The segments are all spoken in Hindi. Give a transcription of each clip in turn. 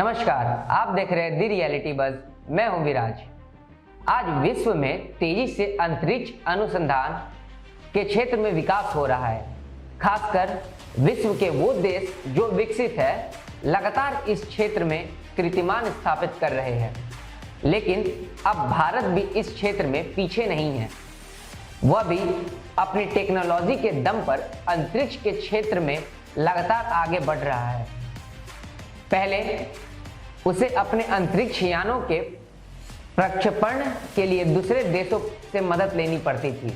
नमस्कार, आप देख रहे हैं दी रियलिटी बज़। मैं हूं विराज। आज विश्व में तेजी से अंतरिक्ष अनुसंधान के क्षेत्र में विकास हो रहा है। खासकर विश्व के वो देश जो विकसित है लगातार इस क्षेत्र में कीर्तिमान स्थापित कर रहे हैं, लेकिन अब भारत भी इस क्षेत्र में पीछे नहीं है। वह भी अपनी टेक्नोलॉजी के दम पर अंतरिक्ष के क्षेत्र में लगातार आगे बढ़ रहा है। पहले उसे अपने अंतरिक्ष यानों के प्रक्षेपण के लिए दूसरे देशों से मदद लेनी पड़ती थी,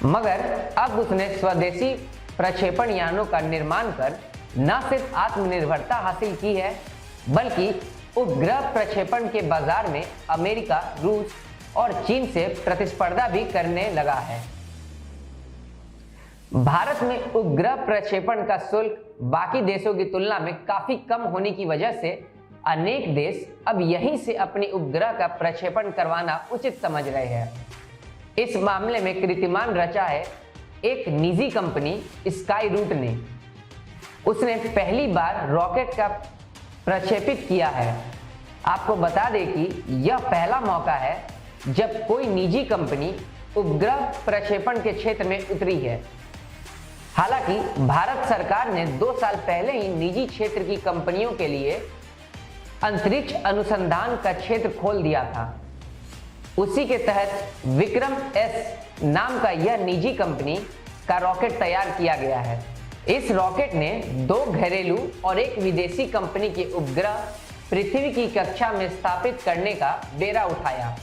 मगर अब उसने स्वदेशी प्रक्षेपण यानों का निर्माण कर न सिर्फ आत्मनिर्भरता हासिल की है, बल्कि उपग्रह प्रक्षेपण के बाजार में अमेरिका, रूस और चीन से प्रतिस्पर्धा भी करने लगा है। भारत में उपग्रह प्रक्षेपण का शुल्क बाकी देशों की तुलना में काफी कम होने की वजह से अनेक देश अब यहीं से अपनी उपग्रह का प्रक्षेपण करवाना उचित समझ रहे हैं। इस मामले में कीर्तिमान रचा है एक निजी कंपनी स्काई रूट ने। उसने पहली बार रॉकेट का प्रक्षेपित किया है। आपको बता दें कि यह पहला मौका है जब कोई निजी कंपनी उपग्रह प्रक्षेपण के क्षेत्र में उतरी है। हालांकि भारत सरकार ने 2 साल पहले ही निजी क्षेत्र की कंपनियों के लिए अंतरिक्ष अनुसंधान का क्षेत्र खोल दिया था। उसी के तहत विक्रम एस नाम का यह निजी कंपनी का रॉकेट तैयार किया गया है। इस रॉकेट ने 2 घरेलू और 1 विदेशी कंपनी के उपग्रह पृथ्वी की कक्षा में स्थापित करने का बेड़ा उठाया।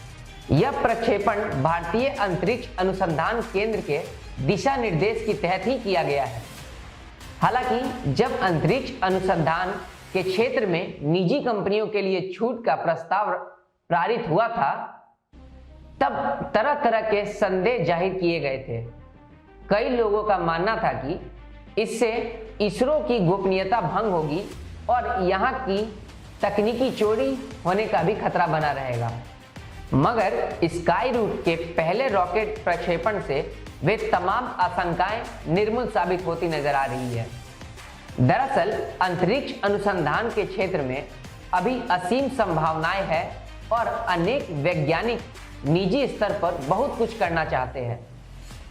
यह प्रक्षेपण भारतीय अंतरिक्ष अनुसंधान केंद्र के दिशा निर्देश के तहत ही किया गया है। हालांकि जब अंतरिक्ष अनुसंधान के क्षेत्र में निजी कंपनियों के लिए छूट का प्रस्ताव पारित हुआ था, तब तरह तरह के संदेह जाहिर किए गए थे। कई लोगों का मानना था कि इससे इसरो की गोपनीयता भंग होगी और यहाँ की तकनीकी चोरी होने का भी खतरा बना रहेगा। मगर स्काई रूट के पहले रॉकेट प्रक्षेपण से वे तमाम आशंकाएं निर्मूल साबित होती नजर आ रही है। दरअसल अंतरिक्ष अनुसंधान के क्षेत्र में अभी असीम संभावनाएं हैं और अनेक वैज्ञानिक निजी स्तर पर बहुत कुछ करना चाहते हैं,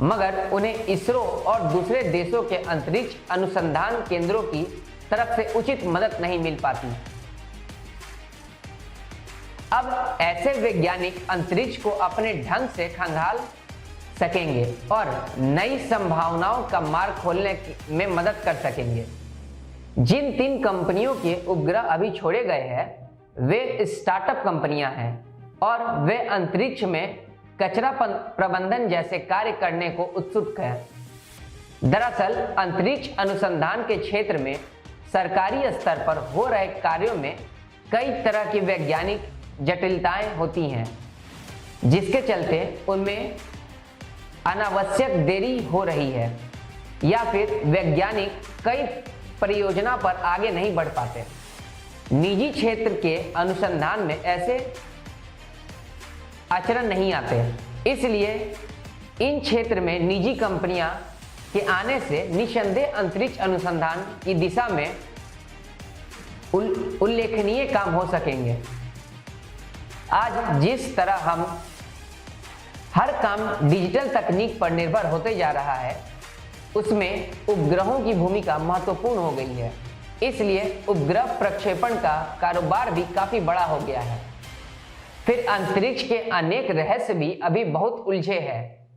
मगर उन्हें इसरो और दूसरे देशों के अंतरिक्ष अनुसंधान केंद्रों की तरफ से उचित मदद नहीं मिल पाती। अब ऐसे वैज्ञानिक अंतरिक्ष को अपने ढंग से खंगाल सकेंगे और नई संभावनाओं का मार्ग खोलने में मदद कर सकेंगे। जिन 3 कंपनियों के उपग्रह अभी छोड़े गए हैं वे स्टार्टअप कंपनियां हैं और वे अंतरिक्ष में कचरा प्रबंधन जैसे कार्य करने को उत्सुक हैं। दरअसल अंतरिक्ष अनुसंधान के क्षेत्र में सरकारी स्तर पर हो रहे कार्यों में कई तरह की वैज्ञानिक जटिलताएं होती हैं, जिसके चलते उनमें अनावश्यक देरी हो रही है या फिर वैज्ञानिक कई परियोजना पर आगे नहीं बढ़ पाते। निजी क्षेत्र के अनुसंधान में ऐसे आचरण नहीं आते, इसलिए इन क्षेत्र में निजी कंपनियां के आने से निस्संदेह अंतरिक्ष अनुसंधान की दिशा में उल्लेखनीय काम हो सकेंगे। आज जिस तरह हम हर काम डिजिटल तकनीक पर निर्भर होते जा रहा है, उसमें उपग्रहों की भूमिका महत्वपूर्ण हो गई है। इसलिए उपग्रह प्रक्षेपण का कारोबार भी काफी बड़ा हो गया है। फिर अंतरिक्ष के अनेक रहस्य भी अभी बहुत उलझे हैं।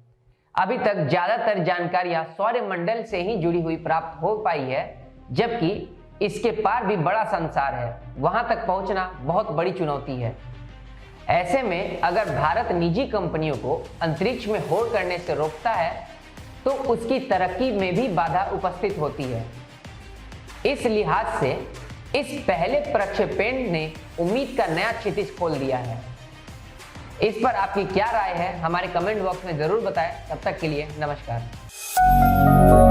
अभी तक ज्यादातर जानकारियां सौरमंडल से ही जुड़ी हुई प्राप्त हो पाई है, जबकि इसके पार भी बड़ा संसार है। वहां तक पहुंचना बहुत बड़ी चुनौती है। ऐसे में अगर भारत निजी कंपनियों को अंतरिक्ष में होड़ करने से रोकता है तो उसकी तरक्की में भी बाधा उपस्थित होती है। इस लिहाज से इस पहले प्रक्षेपण ने उम्मीद का नया क्षितिज खोल दिया है। इस पर आपकी क्या राय है हमारे कमेंट बॉक्स में जरूर बताएं। तब तक के लिए नमस्कार।